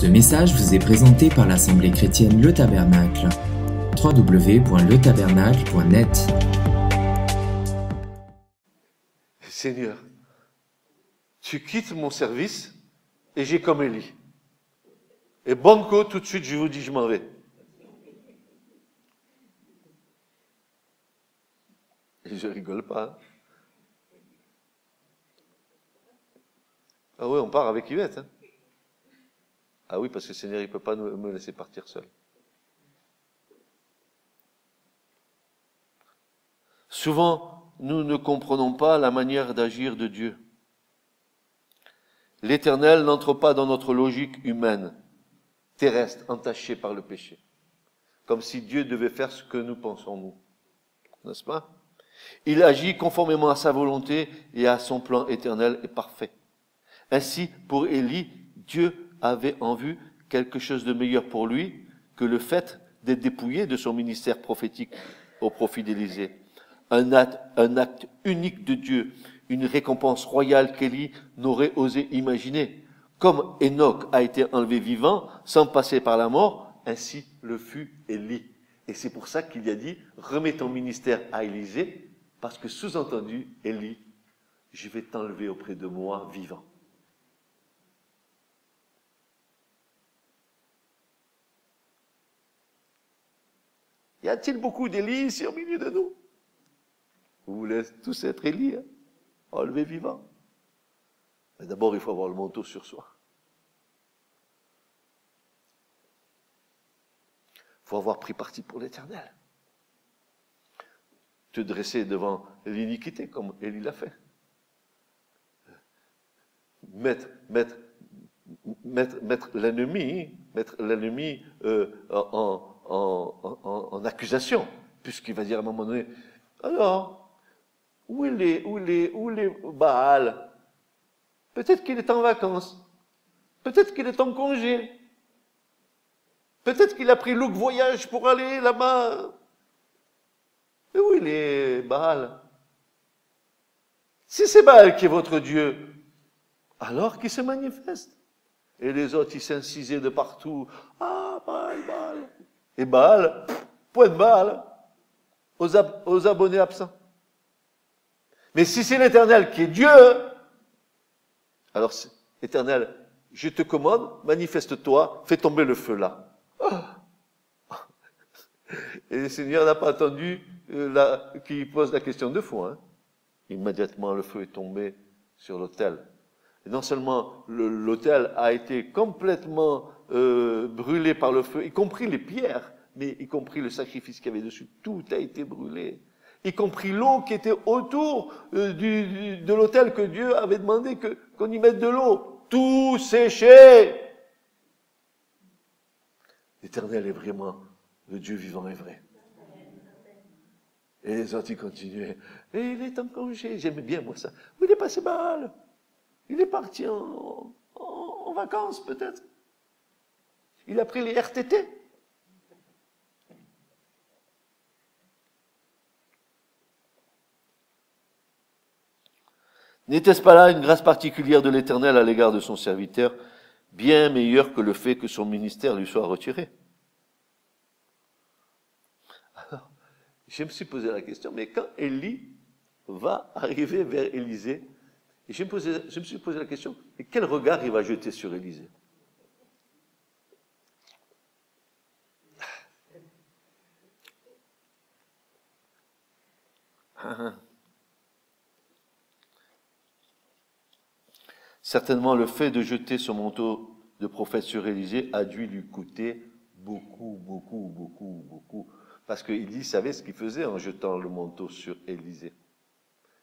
Ce message vous est présenté par l'Assemblée chrétienne Le Tabernacle. www.letabernacle.net. Seigneur, tu quittes mon service et j'ai comme Élie. Et banco, tout de suite, je vous dis, je m'en vais. Et je rigole pas. Hein. Ah oui, on part avec Yvette. Hein. Ah oui, parce que le Seigneur, il ne peut pas me laisser partir seul. Souvent, nous ne comprenons pas la manière d'agir de Dieu. L'Éternel n'entre pas dans notre logique humaine, terrestre, entachée par le péché. Comme si Dieu devait faire ce que nous pensons, nous. N'est-ce pas? Il agit conformément à sa volonté et à son plan éternel et parfait. Ainsi, pour Élie, Dieu avait en vue quelque chose de meilleur pour lui que le fait d'être dépouillé de son ministère prophétique au profit d'Élisée. Un acte unique de Dieu, une récompense royale qu'Élie n'aurait osé imaginer. Comme Enoch a été enlevé vivant, sans passer par la mort, ainsi le fut Élie. Et c'est pour ça qu'il a dit, remets ton ministère à Élisée, parce que sous-entendu, Élie, je vais t'enlever auprès de moi vivant. Y a-t-il beaucoup d'Élie ici au milieu de nous? Vous voulez tous être Élie, hein? Enlevé vivant. Mais d'abord, il faut avoir le manteau sur soi. Il faut avoir pris parti pour l'Éternel. Te dresser devant l'iniquité, comme Élie l'a fait. Mettre l'ennemi en accusation, puisqu'il va dire à un moment donné, alors, où est Baal? Peut-être qu'il est en vacances, peut-être qu'il est en congé, peut-être qu'il a pris look voyage pour aller là-bas. Et où il est, Baal? Si c'est Baal qui est votre Dieu, alors qu'il se manifeste. Et les autres, ils s'incisaient de partout. Ah, Baal, Baal. Et Baal, point de Baal, aux abonnés absents. Mais si c'est l'Éternel qui est Dieu, alors, Éternel, je te commande, manifeste-toi, fais tomber le feu là. Oh. Et le Seigneur n'a pas attendu qu'il pose la question deux fois. Hein. Immédiatement, le feu est tombé sur l'autel. Et non seulement l'autel a été complètement brûlé par le feu, y compris les pierres, mais y compris le sacrifice qu'il y avait dessus. Tout a été brûlé. Y compris l'eau qui était autour de l'autel que Dieu avait demandé qu'on y mette de l'eau. Tout séché. L'Éternel est vraiment le Dieu vivant et vrai. Et les autres, ils continuaient. Et il est en congé. J'aimais bien, moi, ça. Où il est passé Baal? Il est parti en vacances, peut-être. Il a pris les RTT. N'était-ce pas là une grâce particulière de l'Éternel à l'égard de son serviteur, bien meilleure que le fait que son ministère lui soit retiré? Alors, je me suis posé la question, mais quand Élie va arriver vers Élisée, et je me suis posé la question, et quel regard il va jeter sur Élisée? Certainement, le fait de jeter son manteau de prophète sur Élisée a dû lui coûter beaucoup. Parce qu'Élie savait ce qu'il faisait en jetant le manteau sur Élisée.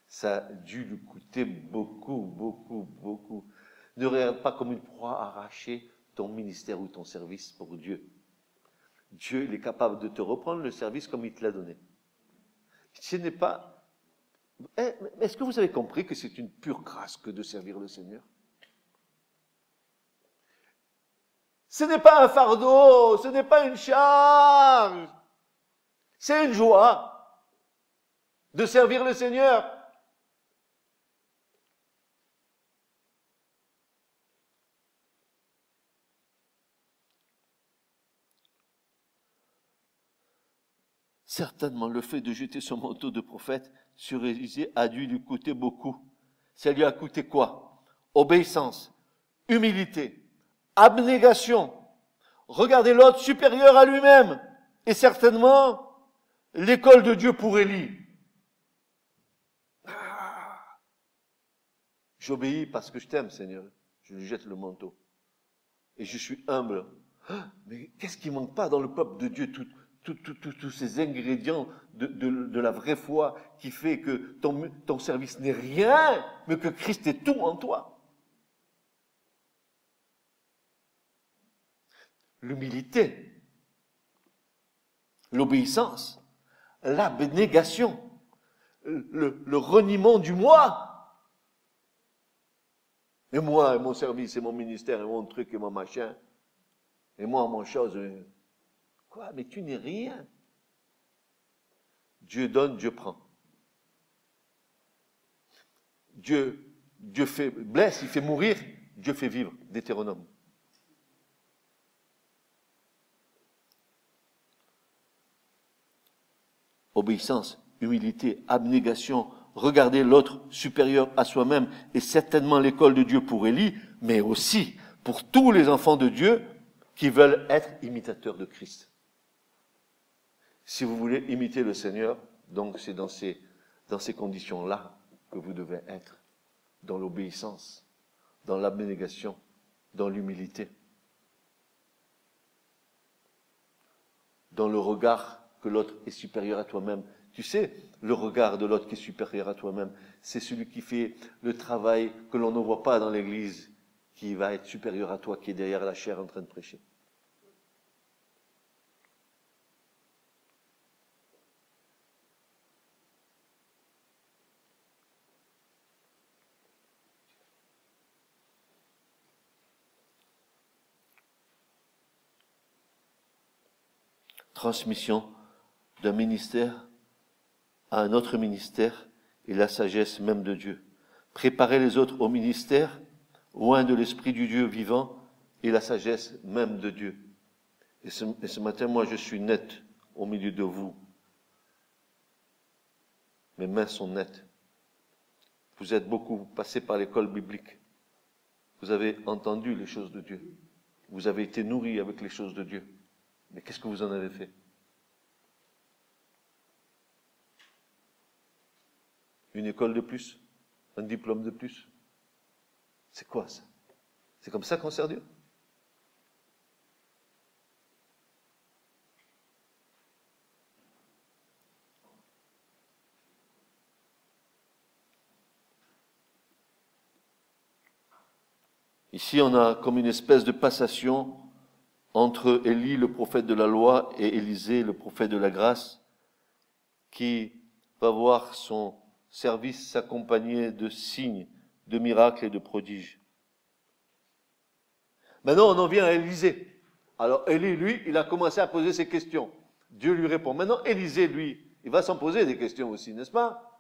Ça a dû lui coûter beaucoup. Ne regarde pas comme une proie arrachée ton ministère ou ton service pour Dieu. Dieu, il est capable de te reprendre le service comme il te l'a donné. Ce n'est pas... Est-ce que vous avez compris que c'est une pure grâce que de servir le Seigneur? Ce n'est pas un fardeau, ce n'est pas une charge. C'est une joie de servir le Seigneur. Certainement, le fait de jeter son manteau de prophète sur Élisée a dû lui coûter beaucoup. Ça lui a coûté quoi? Obéissance, humilité, abnégation. Regardez l'autre supérieur à lui-même. Et certainement, l'école de Dieu pour Élie. J'obéis parce que je t'aime, Seigneur. Je lui jette le manteau. Et je suis humble. Mais qu'est-ce qui manque pas dans le peuple de Dieu, tous ces ingrédients de la vraie foi qui fait que ton service n'est rien, mais que Christ est tout en toi. L'humilité, l'obéissance, l'abnégation, le reniement du moi. Et moi, et mon service, et mon ministère, et mon truc, et mon machin. Et moi, mon chose. Quoi? Mais tu n'es rien. Dieu donne, Dieu prend. Dieu blesse, il fait mourir, Dieu fait vivre. Deutéronome. Obéissance, humilité, abnégation, regarder l'autre supérieur à soi-même est certainement l'école de Dieu pour Élie, mais aussi pour tous les enfants de Dieu qui veulent être imitateurs de Christ. Si vous voulez imiter le Seigneur, donc c'est dans ces conditions-là que vous devez être, dans l'obéissance, dans l'abnégation, dans l'humilité, dans le regard que l'autre est supérieur à toi-même. Tu sais, le regard de l'autre qui est supérieur à toi-même, c'est celui qui fait le travail que l'on ne voit pas dans l'église, qui va être supérieur à toi, qui est derrière la chaire en train de prêcher. Transmission d'un ministère à un autre ministère et la sagesse même de Dieu. Préparer les autres au ministère, loin de l'esprit du Dieu vivant et la sagesse même de Dieu. Et ce matin, moi, je suis net au milieu de vous. Mes mains sont nettes. Vous êtes beaucoup passés par l'école biblique. Vous avez entendu les choses de Dieu. Vous avez été nourris avec les choses de Dieu. Mais qu'est-ce que vous en avez fait? Une école de plus? Un diplôme de plus? C'est quoi ça? C'est comme ça qu'on sert Dieu? Ici, on a comme une espèce de passation entre Élie, le prophète de la loi, et Élisée, le prophète de la grâce, qui va voir son service s'accompagner de signes, de miracles et de prodiges. Maintenant, on en vient à Élisée. Alors, Élie, lui, il a commencé à poser ses questions. Dieu lui répond. Maintenant, Élisée, lui, il va s'en poser des questions aussi, n'est-ce pas?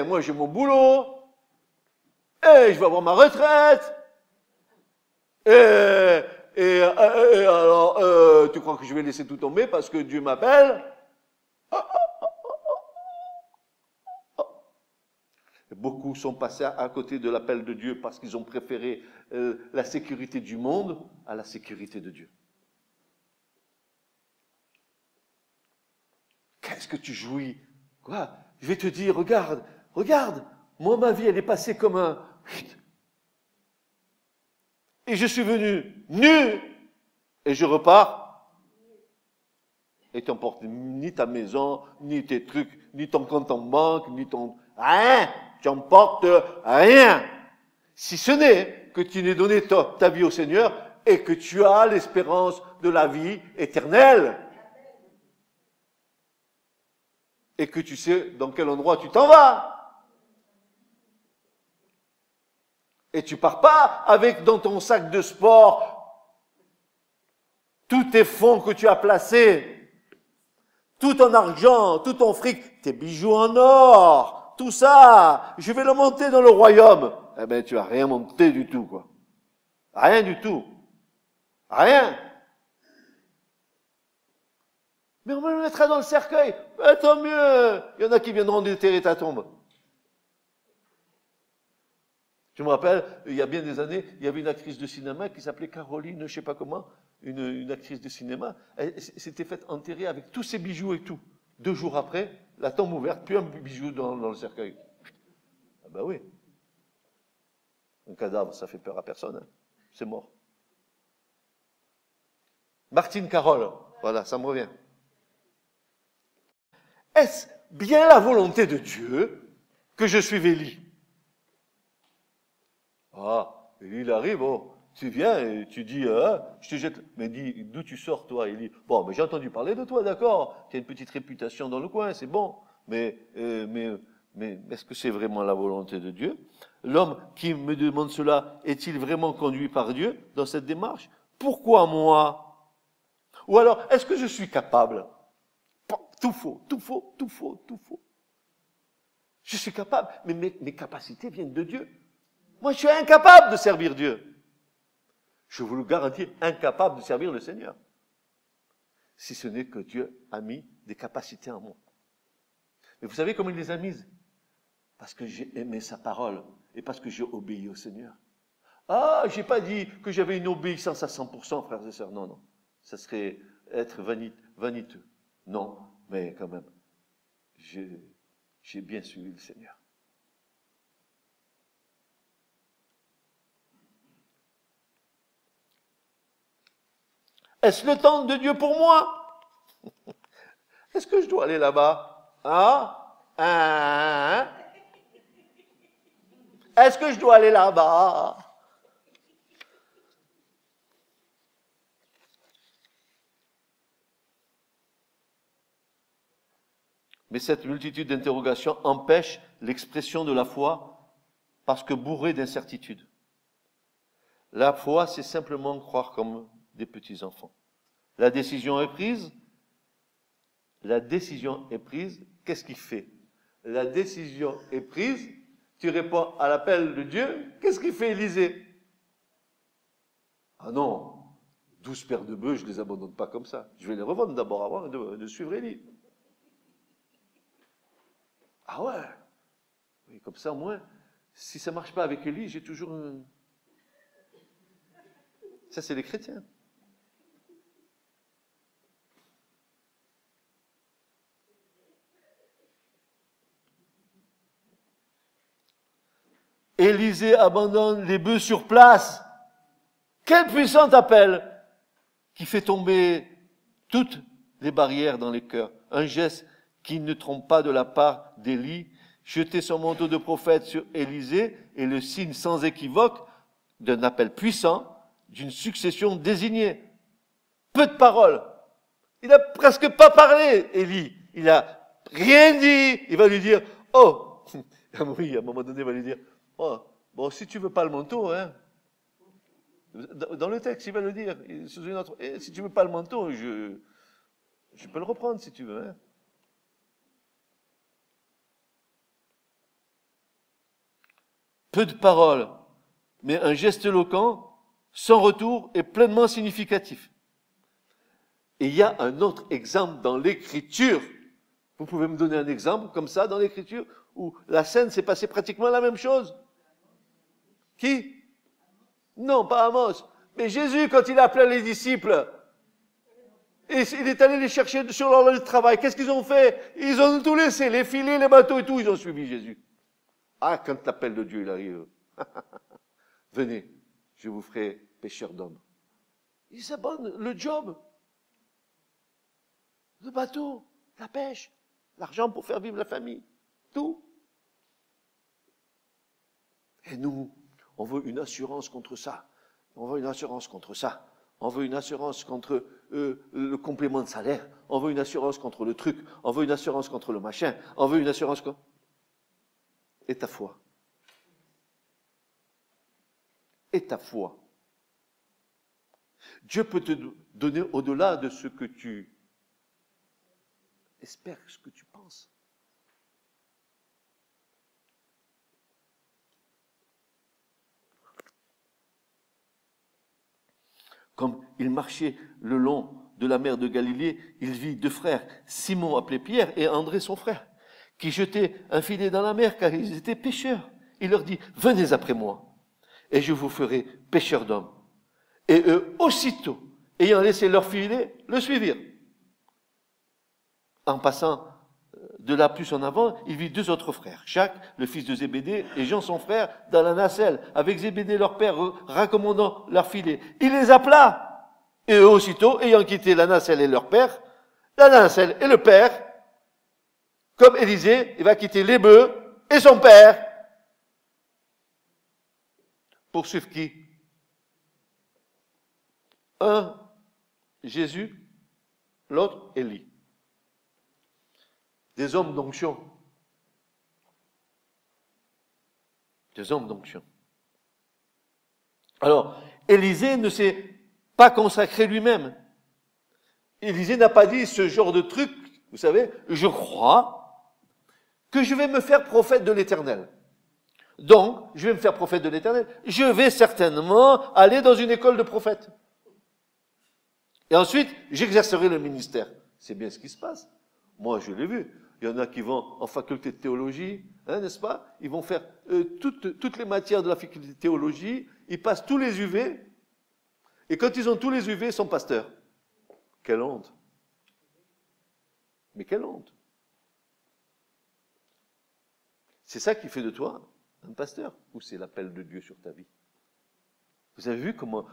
Moi, j'ai mon boulot. Je vais avoir ma retraite. Alors, tu crois que je vais laisser tout tomber parce que Dieu m'appelle? Beaucoup sont passés à côté de l'appel de Dieu parce qu'ils ont préféré la sécurité du monde à la sécurité de Dieu. Qu'est-ce que tu jouis? Quoi? Je vais te dire, regarde, moi ma vie elle est passée comme un... Et je suis venu nu et je repars. Et tu n'emportes ni ta maison, ni tes trucs, ni ton compte en banque, ni ton... Rien! Tu n'emportes rien. Si ce n'est que tu n'aies donné ta vie au Seigneur et que tu as l'espérance de la vie éternelle. Et que tu sais dans quel endroit tu t'en vas. Et tu pars pas avec dans ton sac de sport tous tes fonds que tu as placés, tout ton argent, tout ton fric, tes bijoux en or, tout ça, je vais le monter dans le royaume. Eh ben, tu vas rien monter du tout, quoi. Rien du tout. Rien. Mais on me le mettra dans le cercueil. Ben, tant mieux. Il y en a qui viendront déterrer ta tombe. Je me rappelle, il y a bien des années, il y avait une actrice de cinéma qui s'appelait Caroline, je ne sais pas comment, une actrice de cinéma. Elle s'était faite enterrer avec tous ses bijoux et tout. 2 jours après, la tombe ouverte, plus un bijou dans le cercueil. Ah ben oui. Un cadavre, ça fait peur à personne. Hein. C'est mort. Martine Carole, voilà, ça me revient. Est-ce bien la volonté de Dieu que je suive Élie? Ah, Élie, il arrive, oh, tu viens et tu dis, je te jette. Mais dis, d'où tu sors, toi, Élie? Bon, mais j'ai entendu parler de toi, d'accord. Tu as une petite réputation dans le coin, c'est bon. Mais est-ce que c'est vraiment la volonté de Dieu? L'homme qui me demande cela, est-il vraiment conduit par Dieu dans cette démarche? Pourquoi moi? Ou alors, est-ce que je suis capable? Tout faux, tout faux, tout faux, tout faux. Je suis capable, mais mes capacités viennent de Dieu. Moi, je suis incapable de servir Dieu. Je vous le garantis, incapable de servir le Seigneur. Si ce n'est que Dieu a mis des capacités en moi. Mais vous savez comment il les a mises? Parce que j'ai aimé sa parole et parce que j'ai obéi au Seigneur. Ah, j'ai pas dit que j'avais une obéissance à 100%, frères et sœurs. Non, non. Ça serait être vaniteux. Non, mais quand même, j'ai bien suivi le Seigneur. Est-ce le temps de Dieu pour moi? Est-ce que je dois aller là-bas? Hein? Est-ce que je dois aller là-bas? Mais cette multitude d'interrogations empêche l'expression de la foi parce que bourrée d'incertitudes. La foi, c'est simplement croire comme des petits-enfants. La décision est prise. La décision est prise. Qu'est-ce qu'il fait? La décision est prise. Tu réponds à l'appel de Dieu. Qu'est-ce qu'il fait Élisée? Ah non, 12 paires de bœufs, je ne les abandonne pas comme ça. Je vais les revendre d'abord avant de suivre Élie. Ah ouais. Oui, comme ça, au moins, si ça ne marche pas avec Élie, j'ai toujours un... Ça, c'est les chrétiens. Élisée abandonne les bœufs sur place. Quel puissant appel qui fait tomber toutes les barrières dans les cœurs. Un geste qui ne trompe pas de la part d'Élie. Jeter son manteau de prophète sur Élisée est le signe sans équivoque d'un appel puissant, d'une succession désignée. Peu de paroles. Il n'a presque pas parlé, Élie. Il n'a rien dit. Il va lui dire, oh, oui, à un moment donné, il va lui dire, oh, bon, si tu veux pas le manteau, hein. Dans le texte, il va le dire. Sous une autre, si tu veux pas le manteau, je peux le reprendre si tu veux, hein. Peu de paroles, mais un geste éloquent, sans retour et pleinement significatif. Et il y a un autre exemple dans l'Écriture. Vous pouvez me donner un exemple comme ça dans l'Écriture où la scène s'est passée pratiquement la même chose? Qui? Non, pas Amos. Mais Jésus, quand il appelait les disciples, et il est allé les chercher sur leur lieu de travail. Qu'est-ce qu'ils ont fait? Ils ont tout laissé, les filets, les bateaux et tout, ils ont suivi Jésus. Ah, quand l'appel de Dieu il arrive, venez, je vous ferai pêcheurs d'hommes. Ils s'abonnent le job, le bateau, la pêche, l'argent pour faire vivre la famille, tout. Et nous, on veut une assurance contre ça. On veut une assurance contre ça. On veut une assurance contre le complément de salaire. On veut une assurance contre le truc. On veut une assurance contre le machin. On veut une assurance contre... Et ta foi. Et ta foi. Dieu peut te donner au-delà de ce que tu espères, ce que tu penses. Comme il marchait le long de la mer de Galilée, il vit 2 frères, Simon appelé Pierre et André son frère, qui jetaient un filet dans la mer car ils étaient pêcheurs. Il leur dit, venez après moi, et je vous ferai pêcheurs d'hommes. Et eux, aussitôt, ayant laissé leur filet, le suivirent. En passant de là plus en avant, il vit 2 autres frères, Jacques, le fils de Zébédée, et Jean son frère, dans la nacelle, avec Zébédée leur père, raccommodant leur filet. Il les appela, et eux aussitôt, ayant quitté la nacelle et leur père, la nacelle et le père, comme Élisée, il va quitter les bœufs et son père, pour suivre qui? Un, Jésus, l'autre, Élie. Des hommes d'onction. Des hommes d'onction. Alors, Élisée ne s'est pas consacré lui-même. Élisée n'a pas dit ce genre de truc, vous savez, je crois que je vais me faire prophète de l'Éternel. Donc, je vais me faire prophète de l'Éternel. Je vais certainement aller dans une école de prophètes. Et ensuite, j'exercerai le ministère. C'est bien ce qui se passe. Moi, je l'ai vu. Il y en a qui vont en faculté de théologie, hein, n'est-ce pas? Ils vont faire toutes les matières de la faculté de théologie. Ils passent tous les UV. Et quand ils ont tous les UV, ils sont pasteurs. Quelle honte. Mais quelle honte. C'est ça qui fait de toi un pasteur, ou c'est l'appel de Dieu sur ta vie? Vous avez vu comment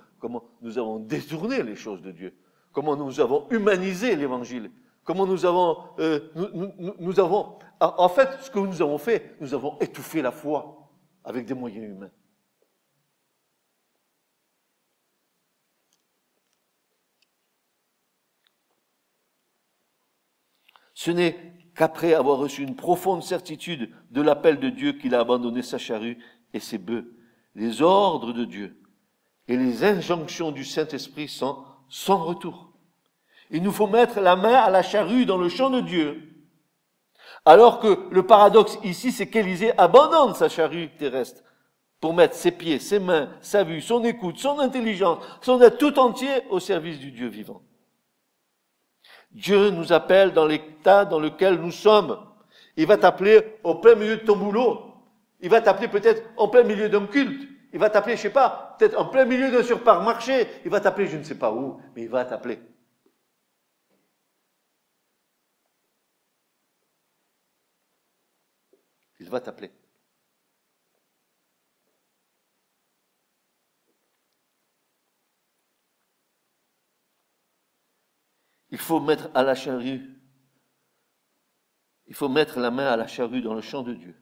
nous avons détourné les choses de Dieu, comment nous avons humanisé l'évangile, comment nous avons, en fait, ce que nous avons fait, nous avons étouffé la foi avec des moyens humains. Ce n'est qu'après avoir reçu une profonde certitude de l'appel de Dieu qu'il a abandonné sa charrue et ses bœufs. Les ordres de Dieu et les injonctions du Saint-Esprit sont sans retour. Il nous faut mettre la main à la charrue dans le champ de Dieu. Alors que le paradoxe ici, c'est qu'Élisée abandonne sa charrue terrestre pour mettre ses pieds, ses mains, sa vue, son écoute, son intelligence, son être tout entier au service du Dieu vivant. Dieu nous appelle dans l'état dans lequel nous sommes. Il va t'appeler au plein milieu de ton boulot. Il va t'appeler peut-être en plein milieu d'un culte. Il va t'appeler, je sais pas, peut-être en plein milieu d'un supermarché. Il va t'appeler je ne sais pas où, mais il va t'appeler. Il va t'appeler. Il faut mettre à la charrue. Il faut mettre la main à la charrue dans le champ de Dieu.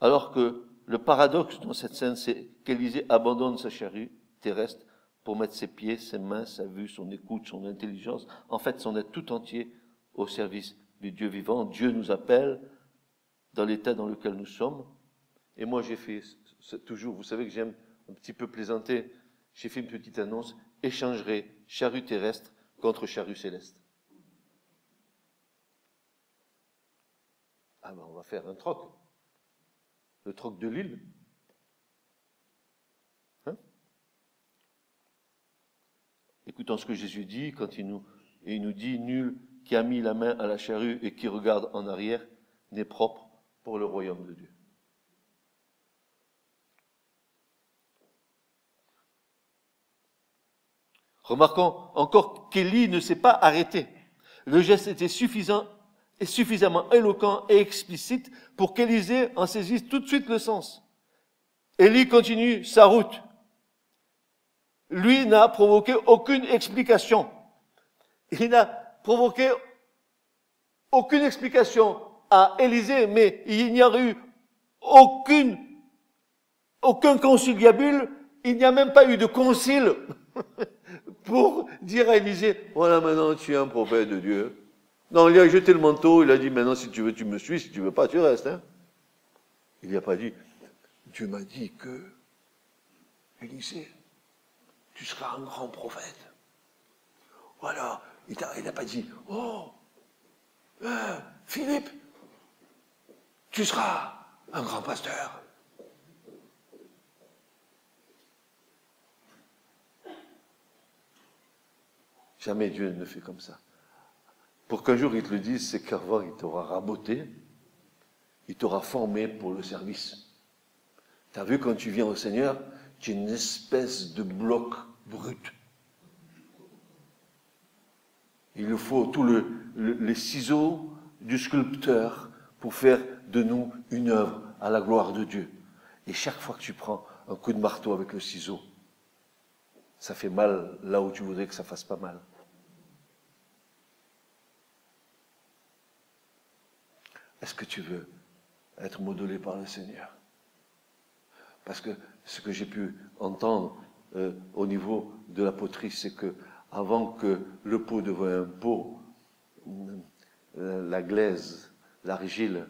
Alors que le paradoxe dans cette scène, c'est qu'Élisée abandonne sa charrue terrestre pour mettre ses pieds, ses mains, sa vue, son écoute, son intelligence, en fait son être tout entier au service du Dieu vivant. Dieu nous appelle dans l'état dans lequel nous sommes. Et moi j'ai fait toujours, vous savez que j'aime un petit peu plaisanter, j'ai fait une petite annonce, échangerai charrue terrestre contre charrue céleste. Ah ben on va faire un troc. Le troc de l'île. Hein? Écoutons ce que Jésus dit quand il nous dit, nul qui a mis la main à la charrue et qui regarde en arrière n'est propre pour le royaume de Dieu. Remarquons encore qu'Élie ne s'est pas arrêté. Le geste était suffisant et suffisamment éloquent et explicite pour qu'Élisée en saisisse tout de suite le sens. Élie continue sa route. Lui n'a provoqué aucune explication. Il n'a provoqué aucune explication à Élisée, mais il n'y a eu aucun conciliabule, il n'y a même pas eu de concile pour dire à Élisée, voilà maintenant tu es un prophète de Dieu. Non, il a jeté le manteau, il a dit, maintenant si tu veux tu me suis, si tu veux pas tu restes. Hein. Il n'y a pas dit, Dieu m'a dit que, Élisée, tu seras un grand prophète. Voilà, il n'a pas dit, oh, Philippe, tu seras un grand pasteur. Jamais Dieu ne fait comme ça. Pour qu'un jour il te le dise, c'est qu'avant il t'aura raboté, il t'aura formé pour le service. Tu as vu, quand tu viens au Seigneur, tu es une espèce de bloc brut. Il nous faut tous les ciseaux du sculpteur pour faire de nous une œuvre à la gloire de Dieu. Et chaque fois que tu prends un coup de marteau avec le ciseau, ça fait mal là où tu voudrais que ça fasse pas mal. Est-ce que tu veux être modelé par le Seigneur? Parce que ce que j'ai pu entendre au niveau de la poterie, c'est que avant que le pot devienne un pot, la glaise, l'argile,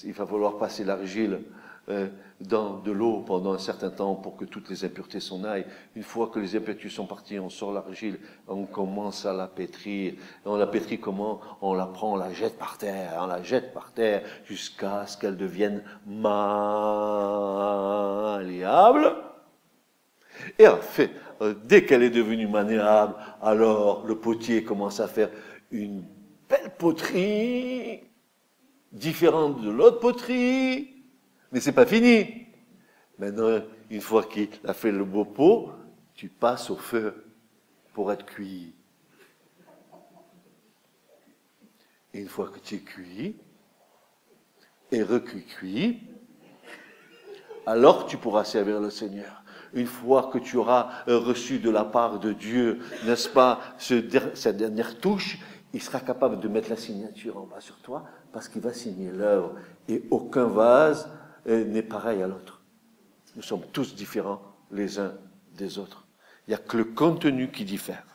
il va falloir passer l'argile dans de l'eau pendant un certain temps pour que toutes les impuretés s'en aillent. Une fois que les impuretés sont parties, on sort l'argile, on commence à la pétrir. Et on la pétrit comment? On la prend, on la jette par terre, jusqu'à ce qu'elle devienne malléable. Et en fait, dès qu'elle est devenue malléable, alors le potier commence à faire une belle poterie, différente de l'autre poterie. Mais c'est pas fini. Maintenant, une fois qu'il a fait le beau pot, tu passes au feu pour être cuit. Et une fois que tu es cuit, et recuit, alors tu pourras servir le Seigneur. Une fois que tu auras reçu de la part de Dieu, n'est-ce pas, cette dernière touche, il sera capable de mettre la signature en bas sur toi, parce qu'il va signer l'œuvre. Et aucun vase n'est pareil à l'autre. Nous sommes tous différents les uns des autres. Il n'y a que le contenu qui diffère.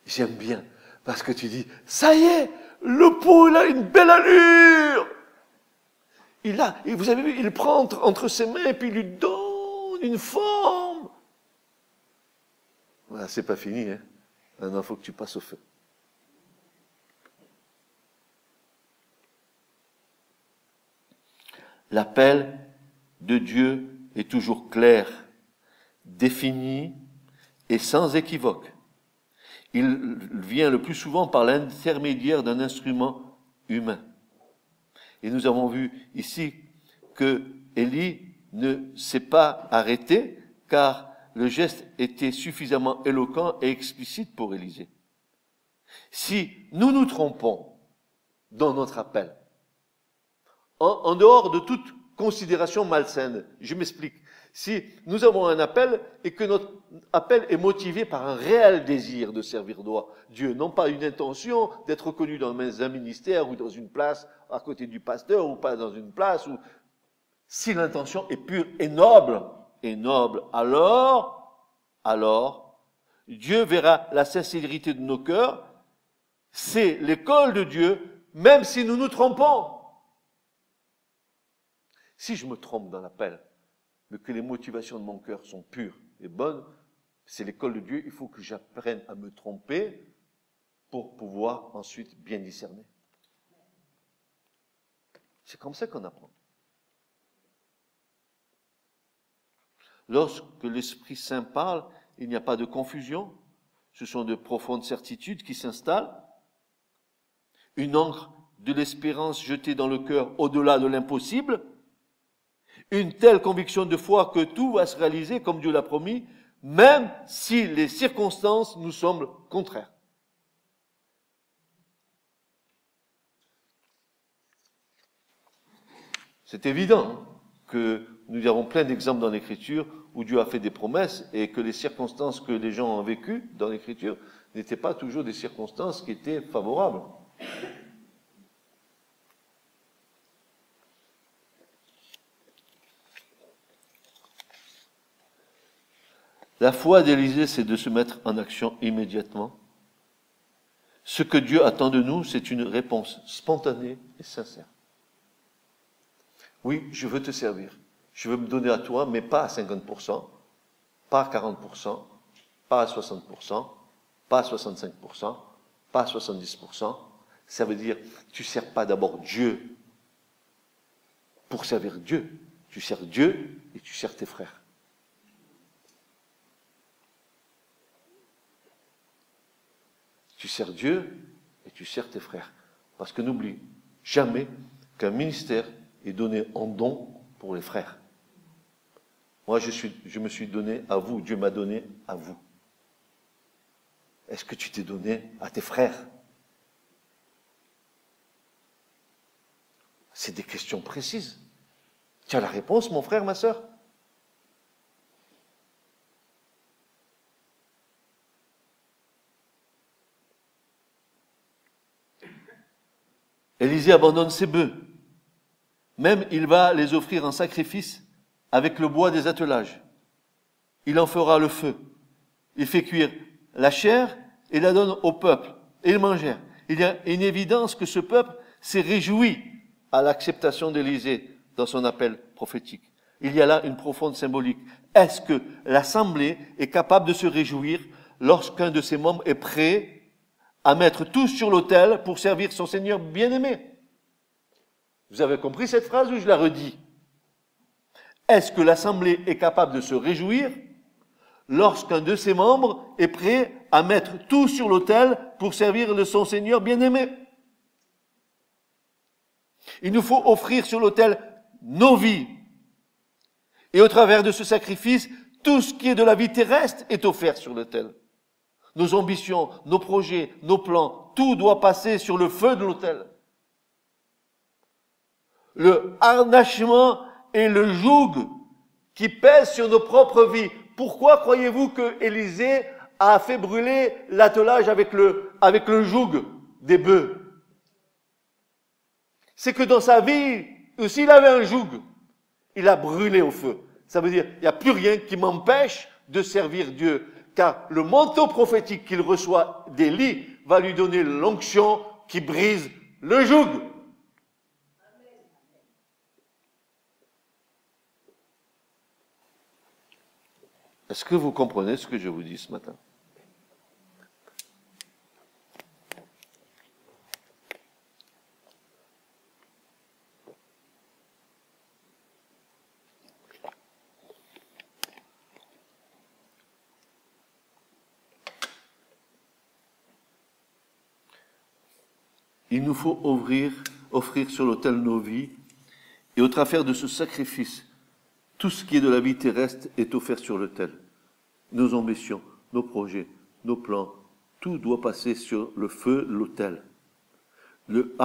J'aime bien, parce que tu dis, ça y est, le pot, il a une belle allure. Et vous avez vu, il prend entre ses mains et puis il lui donne une forme. Voilà, c'est pas fini, hein. Maintenant, il faut que tu passes au feu. L'appel de Dieu est toujours clair, défini et sans équivoque. Il vient le plus souvent par l'intermédiaire d'un instrument humain. Et nous avons vu ici que Élie ne s'est pas arrêté car le geste était suffisamment éloquent et explicite pour Élisée. Si nous nous trompons dans notre appel, en dehors de toute considération malsaine, je m'explique. Si nous avons un appel et que notre appel est motivé par un réel désir de servir Dieu, non pas une intention d'être reconnu dans un ministère ou dans une place à côté du pasteur ou pas dans une place, où si l'intention est pure et noble, alors Dieu verra la sincérité de nos cœurs. C'est l'école de Dieu, même si nous nous trompons. Si je me trompe dans l'appel, mais que les motivations de mon cœur sont pures et bonnes, c'est l'école de Dieu, il faut que j'apprenne à me tromper pour pouvoir ensuite bien discerner. C'est comme ça qu'on apprend. Lorsque l'Esprit Saint parle, il n'y a pas de confusion, ce sont de profondes certitudes qui s'installent, une encre de l'espérance jetée dans le cœur au-delà de l'impossible, une telle conviction de foi que tout va se réaliser comme Dieu l'a promis, même si les circonstances nous semblent contraires. C'est évident que nous avons plein d'exemples dans l'Écriture où Dieu a fait des promesses et que les circonstances que les gens ont vécues dans l'Écriture n'étaient pas toujours des circonstances qui étaient favorables. La foi d'Élisée, c'est de se mettre en action immédiatement. Ce que Dieu attend de nous, c'est une réponse spontanée et sincère. Oui, je veux te servir. Je veux me donner à toi, mais pas à 50%, pas à 40%, pas à 60%, pas à 65%, pas à 70%. Ça veut dire, tu ne sers pas d'abord Dieu pour servir Dieu. Tu sers Dieu et tu sers tes frères. Tu sers Dieu et tu sers tes frères. Parce que n'oublie jamais qu'un ministère est donné en don pour les frères. Moi, je me suis donné à vous. Dieu m'a donné à vous. Est-ce que tu t'es donné à tes frères? C'est des questions précises. Tu as la réponse, mon frère, ma sœur? Élisée abandonne ses bœufs. Même il va les offrir en sacrifice avec le bois des attelages. Il en fera le feu. Il fait cuire la chair et la donne au peuple. Et ils mangèrent. Il y a une évidence que ce peuple s'est réjoui à l'acceptation d'Élisée dans son appel prophétique. Il y a là une profonde symbolique. Est-ce que l'Assemblée est capable de se réjouir lorsqu'un de ses membres est prêt à mettre tout sur l'autel pour servir son Seigneur bien-aimé? Vous avez compris cette phrase ou je la redis? Est-ce que l'Assemblée est capable de se réjouir lorsqu'un de ses membres est prêt à mettre tout sur l'autel pour servir son Seigneur bien-aimé? Il nous faut offrir sur l'autel nos vies. Et au travers de ce sacrifice, tout ce qui est de la vie terrestre est offert sur l'autel. Nos ambitions, nos projets, nos plans, tout doit passer sur le feu de l'autel. Le harnachement et le joug qui pèsent sur nos propres vies. Pourquoi croyez-vous que Élisée a fait brûler l'attelage avec le joug des bœufs? C'est que dans sa vie, aussi il avait un joug, il a brûlé au feu. Ça veut dire, il n'y a plus rien qui m'empêche de servir Dieu. Car le manteau prophétique qu'il reçoit d'Élie va lui donner l'onction qui brise le joug. Est-ce que vous comprenez ce que je vous dis ce matin? Il nous faut offrir sur l'autel nos vies, et au travers de ce sacrifice, tout ce qui est de la vie terrestre est offert sur l'autel. Nos ambitions, nos projets, nos plans, tout doit passer sur le feu de l'autel. Le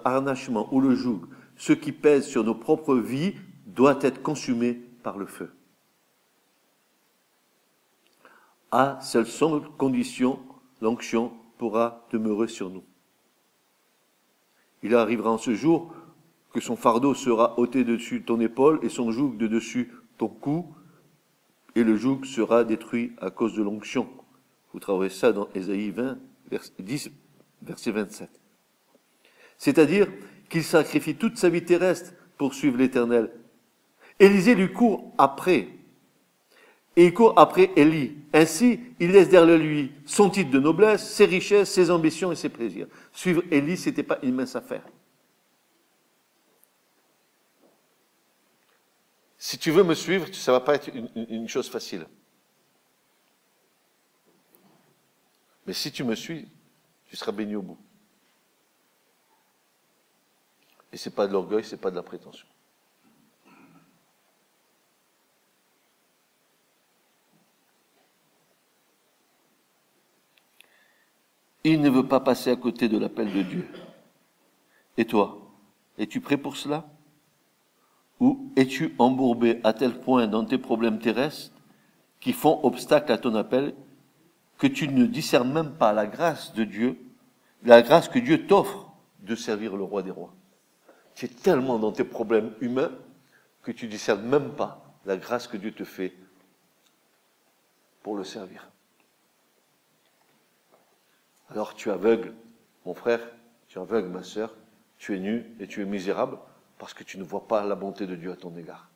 harnachement ou le joug, ce qui pèse sur nos propres vies, doit être consumé par le feu. À cette seule condition, l'onction pourra demeurer sur nous. Il arrivera en ce jour que son fardeau sera ôté dessus ton épaule et son joug de dessus ton cou, et le joug sera détruit à cause de l'onction. Vous trouverez ça dans Ésaïe 20, 10, verset 27. C'est-à-dire qu'il sacrifie toute sa vie terrestre pour suivre l'Éternel. Élisée lui court après, et il court après Élie. Ainsi, il laisse derrière lui son titre de noblesse, ses richesses, ses ambitions et ses plaisirs. Suivre Élie, c'était pas une mince affaire. Si tu veux me suivre, ça va pas être une chose facile. Mais si tu me suis, tu seras béni au bout. Et c'est pas de l'orgueil, c'est pas de la prétention. Il ne veut pas passer à côté de l'appel de Dieu. Et toi, es-tu prêt pour cela? Ou es-tu embourbé à tel point dans tes problèmes terrestres qui font obstacle à ton appel que tu ne discernes même pas la grâce de Dieu, la grâce que Dieu t'offre de servir le roi des rois? Tu es tellement dans tes problèmes humains que tu ne discernes même pas la grâce que Dieu te fait pour le servir. Alors tu es aveugle, mon frère, tu es aveugle, ma sœur, tu es nu et tu es misérable parce que tu ne vois pas la bonté de Dieu à ton égard.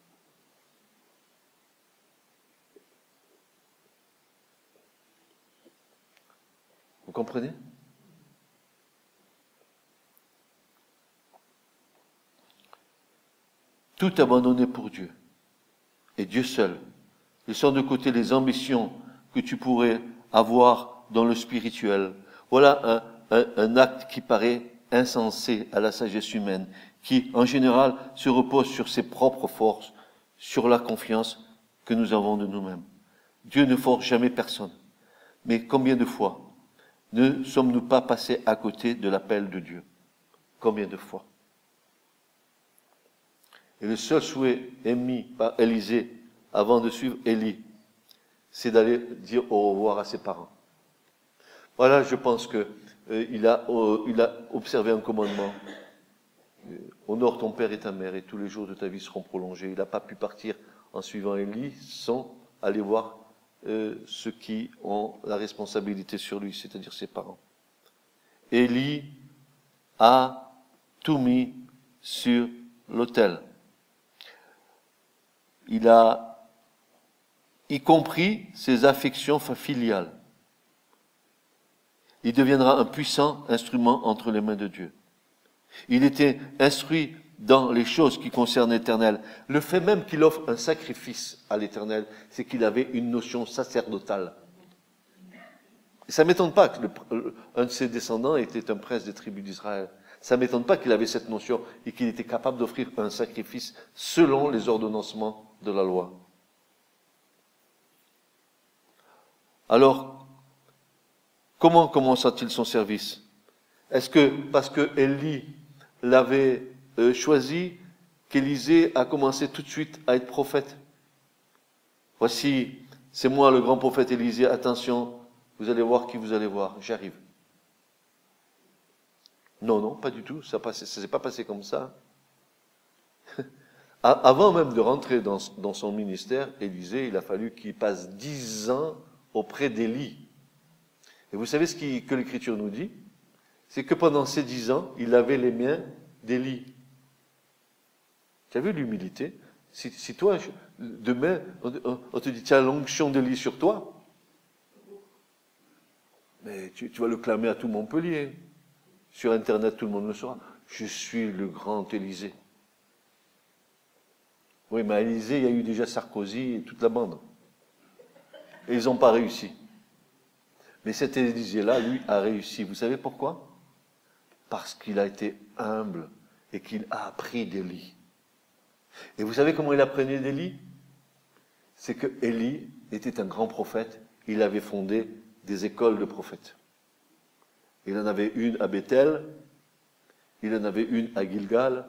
Vous comprenez? Tout abandonner pour Dieu et Dieu seul, laissant de côté les ambitions que tu pourrais avoir dans le spirituel Voilà un acte qui paraît insensé à la sagesse humaine, qui en général se repose sur ses propres forces, sur la confiance que nous avons de nous-mêmes. Dieu ne force jamais personne. Mais combien de fois ne sommes-nous pas passés à côté de l'appel de Dieu? Combien de fois? Et le seul souhait émis par Élisée avant de suivre Élie, c'est d'aller dire au revoir à ses parents. Voilà, je pense que il a observé un commandement. Honore ton père et ta mère et tous les jours de ta vie seront prolongés. Il n'a pas pu partir en suivant Élie sans aller voir ceux qui ont la responsabilité sur lui, c'est-à-dire ses parents. Élie a tout mis sur l'autel. Il a y compris ses affections filiales. Il deviendra un puissant instrument entre les mains de Dieu. Il était instruit dans les choses qui concernent l'Éternel. Le fait même qu'il offre un sacrifice à l'Éternel, c'est qu'il avait une notion sacerdotale. Et ça ne m'étonne pas qu'un de ses descendants était un prince des tribus d'Israël. Ça ne m'étonne pas qu'il avait cette notion et qu'il était capable d'offrir un sacrifice selon les ordonnancements de la loi. Alors, comment commença-t-il son service? Est-ce que parce que Élie l'avait choisi, qu'Élisée a commencé tout de suite à être prophète? Voici, c'est moi le grand prophète Élisée, attention, vous allez voir qui vous allez voir, j'arrive. Non, pas du tout, ça ne s'est pas passé comme ça. Avant même de rentrer dans son ministère, Élisée, il a fallu qu'il passe 10 ans auprès d'Élie. Et vous savez que l'Écriture nous dit? C'est que pendant ces 10 ans, il avait les mains d'Élie. Tu as vu l'humilité? Si toi, demain, on te dit, tiens, l'onction d'Élie sur toi, mais tu vas le clamer à tout Montpellier. Sur Internet, tout le monde le saura. Je suis le grand Élysée. Oui, mais à Élysée, il y a eu déjà Sarkozy et toute la bande. Et ils n'ont pas réussi. Mais cet Élysée-là, lui, a réussi. Vous savez pourquoi? Parce qu'il a été humble et qu'il a appris d'Élie. Et vous savez comment il apprenait d'Élie? C'est que Élie était un grand prophète. Il avait fondé des écoles de prophètes. Il en avait une à Bethel, il en avait une à Gilgal,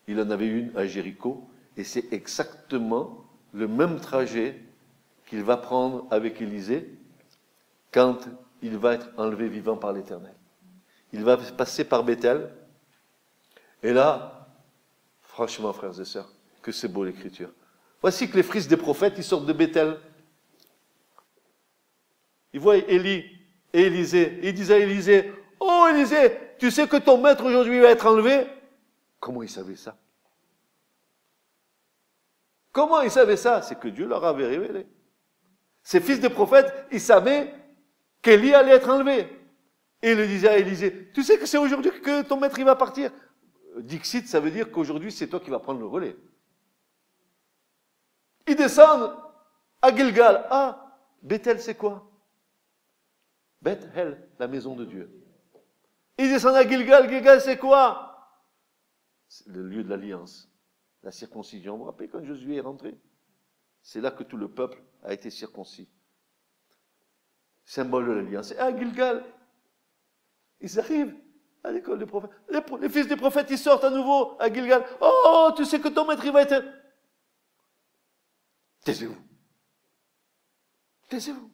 il en avait une à Jéricho, et c'est exactement le même trajet qu'il va prendre avec Élisée quand il va être enlevé vivant par l'Éternel. Il va passer par Bethel, et là, franchement, frères et sœurs, que c'est beau l'Écriture. Voici que les fils des prophètes, ils sortent de Bethel. Ils voient Élie et Élisée. Ils disent à Élisée, « Oh Élisée, tu sais que ton maître aujourd'hui va être enlevé ?» Comment ils savaient ça? Comment ils savaient ça? C'est que Dieu leur avait révélé. Ces fils de prophètes, ils savaient qu'Élie allait être enlevé. Et il le disait à Élisée, « Tu sais que c'est aujourd'hui que ton maître il va partir ?» Dixit, ça veut dire qu'aujourd'hui c'est toi qui vas prendre le relais. Ils descendent à Gilgal. Ah, Bethel c'est quoi? Bethel, la maison de Dieu. Ils descendent à Gilgal. Gilgal, c'est quoi? C'est le lieu de l'alliance, la circoncision. Vous vous rappelez quand Josué est rentré? C'est là que tout le peuple a été circoncis. Symbole de l'alliance. Et à Gilgal, ils arrivent à l'école des prophètes. Les fils des prophètes, ils sortent à nouveau à Gilgal. Oh, tu sais que ton maître, il va être... Taisez-vous. Taisez-vous.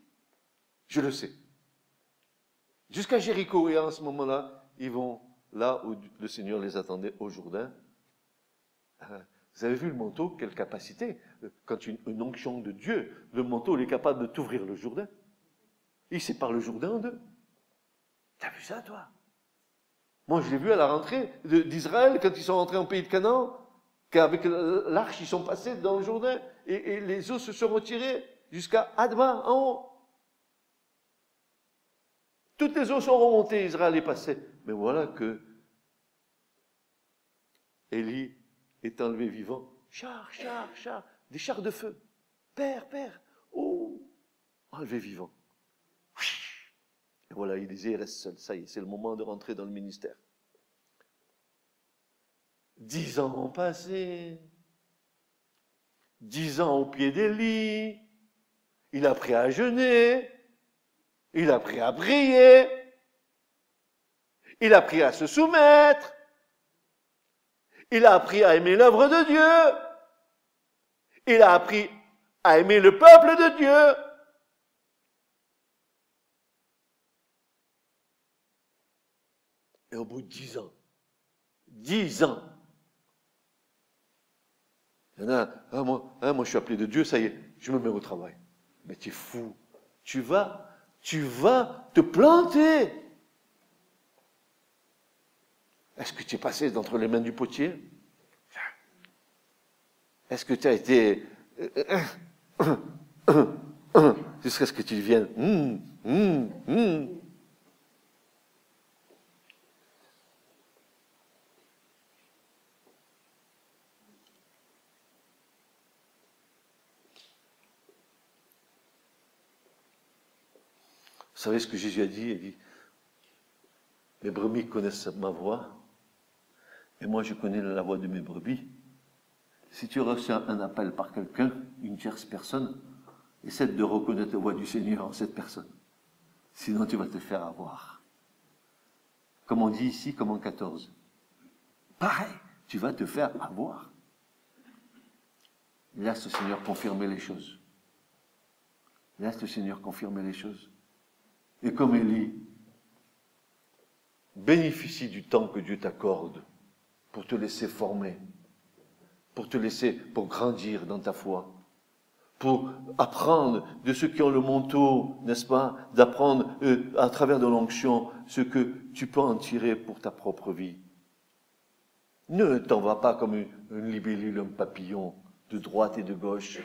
Je le sais. Jusqu'à Jéricho, et en ce moment-là, ils vont là où le Seigneur les attendait, au Jourdain. Vous avez vu le manteau, quelle capacité. Quand une onction de Dieu, le manteau, il est capable de t'ouvrir le Jourdain. Il sépare le Jourdain en deux. T'as vu ça, toi? Moi, je l'ai vu à la rentrée d'Israël, quand ils sont rentrés en pays de Canaan, qu'avec l'arche, ils sont passés dans le Jourdain, et les eaux se sont retirées jusqu'à Adma, en haut. Toutes les eaux sont remontées, Israël est passé. Mais voilà que Élie est enlevé vivant. Char, des chars de feu. Père, oh, enlevé vivant. Et voilà, il disait, il reste seul. Ça y est, c'est le moment de rentrer dans le ministère. 10 ans ont passé. 10 ans au pied des lits. Il a appris à jeûner. Il a appris à prier. Il a appris à se soumettre. Il a appris à aimer l'œuvre de Dieu. Il a appris à aimer le peuple de Dieu. Et au bout de 10 ans, 10 ans, il y en a, moi je suis appelé de Dieu, ça y est, je me mets au travail. Mais tu es fou. Tu vas te planter. Est-ce que tu es passé entre les mains du potier? Est-ce que tu as été... jusqu'à ce que tu deviennes... Vous savez ce que Jésus a dit? Il dit, mes brebis connaissent ma voix, et moi je connais la voix de mes brebis. Si tu reçois un appel par quelqu'un, une tierce personne, essaie de reconnaître la voix du Seigneur en cette personne. Sinon tu vas te faire avoir. Comme on dit ici, comme en 14. Pareil, tu vas te faire avoir. Laisse le Seigneur confirmer les choses. Laisse le Seigneur confirmer les choses. Et comme Élie, bénéficie du temps que Dieu t'accorde pour te laisser former, pour grandir dans ta foi, pour apprendre de ceux qui ont le manteau, n'est-ce pas, d'apprendre à travers de l'onction ce que tu peux en tirer pour ta propre vie. Ne t'en vas pas comme une libellule, un papillon, de droite et de gauche.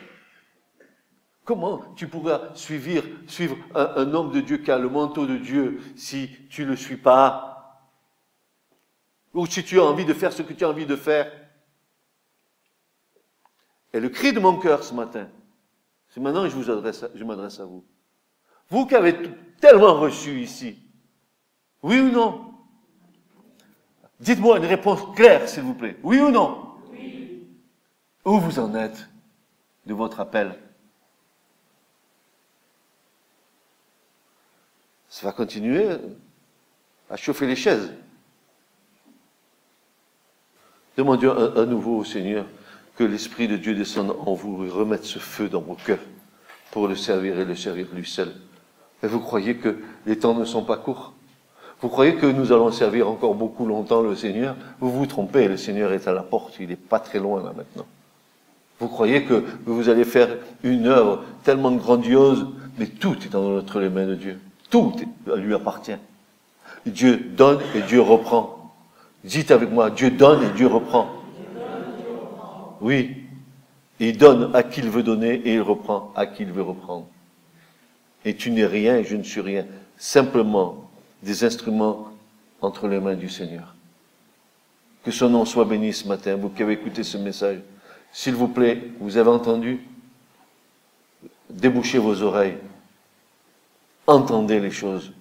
Comment tu pourras suivre un homme de Dieu qui a le manteau de Dieu si tu ne le suis pas? Ou si tu as envie de faire ce que tu as envie de faire? Et le cri de mon cœur ce matin, c'est maintenant que je m'adresse à vous. Vous qui avez tellement reçu ici, oui ou non? Dites-moi une réponse claire, s'il vous plaît. Oui ou non? Oui. Où vous en êtes de votre appel? Ça va continuer à chauffer les chaises. Demandez à nouveau au Seigneur que l'Esprit de Dieu descende en vous et remette ce feu dans vos cœurs pour le servir et le servir lui seul. Et vous croyez que les temps ne sont pas courts? Vous croyez que nous allons servir encore beaucoup longtemps le Seigneur? Vous vous trompez, le Seigneur est à la porte, il n'est pas très loin là maintenant. Vous croyez que vous allez faire une œuvre tellement grandiose, mais tout est entre les mains de Dieu. Tout lui appartient. Dieu donne et Dieu reprend. Dites avec moi, Dieu donne et Dieu reprend. Oui, il donne à qui il veut donner et il reprend à qui il veut reprendre. Et tu n'es rien et je ne suis rien. Simplement des instruments entre les mains du Seigneur. Que son nom soit béni ce matin, vous qui avez écouté ce message. S'il vous plaît, vous avez entendu? Débouchez vos oreilles. Entendez les choses.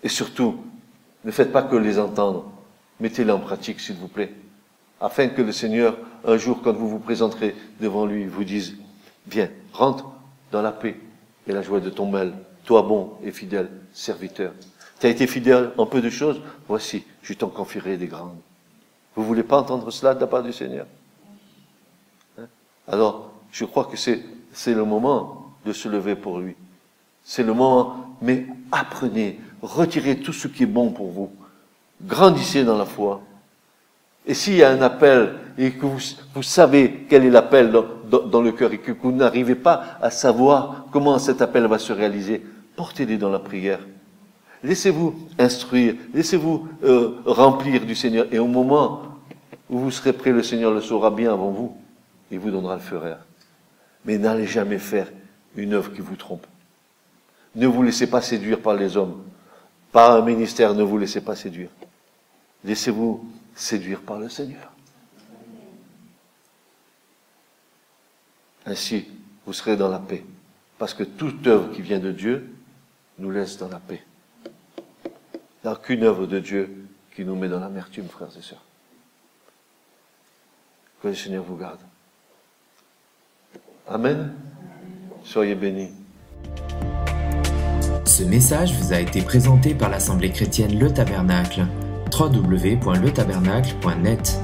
Et surtout, ne faites pas que les entendre. Mettez-les en pratique, s'il vous plaît. Afin que le Seigneur, un jour, quand vous vous présenterez devant lui, vous dise, viens, rentre dans la paix et la joie de ton maître, toi bon et fidèle serviteur. Tu as été fidèle en peu de choses, voici, je t'en confierai des grandes. Vous voulez pas entendre cela de la part du Seigneur? Alors, je crois que c'est le moment de se lever pour lui. C'est le moment, mais apprenez, retirez tout ce qui est bon pour vous. Grandissez dans la foi. Et s'il y a un appel, et que vous savez quel est l'appel dans le cœur, et que vous n'arrivez pas à savoir comment cet appel va se réaliser, portez-les dans la prière. Laissez-vous instruire, laissez-vous remplir du Seigneur. Et au moment où vous serez prêt, le Seigneur le saura bien avant vous. Il vous donnera le feu vert. Mais n'allez jamais faire une œuvre qui vous trompe. Ne vous laissez pas séduire par les hommes. Par un ministère, ne vous laissez pas séduire. Laissez-vous séduire par le Seigneur. Ainsi, vous serez dans la paix. Parce que toute œuvre qui vient de Dieu nous laisse dans la paix. Il n'y a qu'une œuvre de Dieu qui nous met dans l'amertume, frères et sœurs. Que le Seigneur vous garde. Amen. Soyez bénis. Ce message vous a été présenté par l'Assemblée chrétienne Le Tabernacle. www.letabernacle.net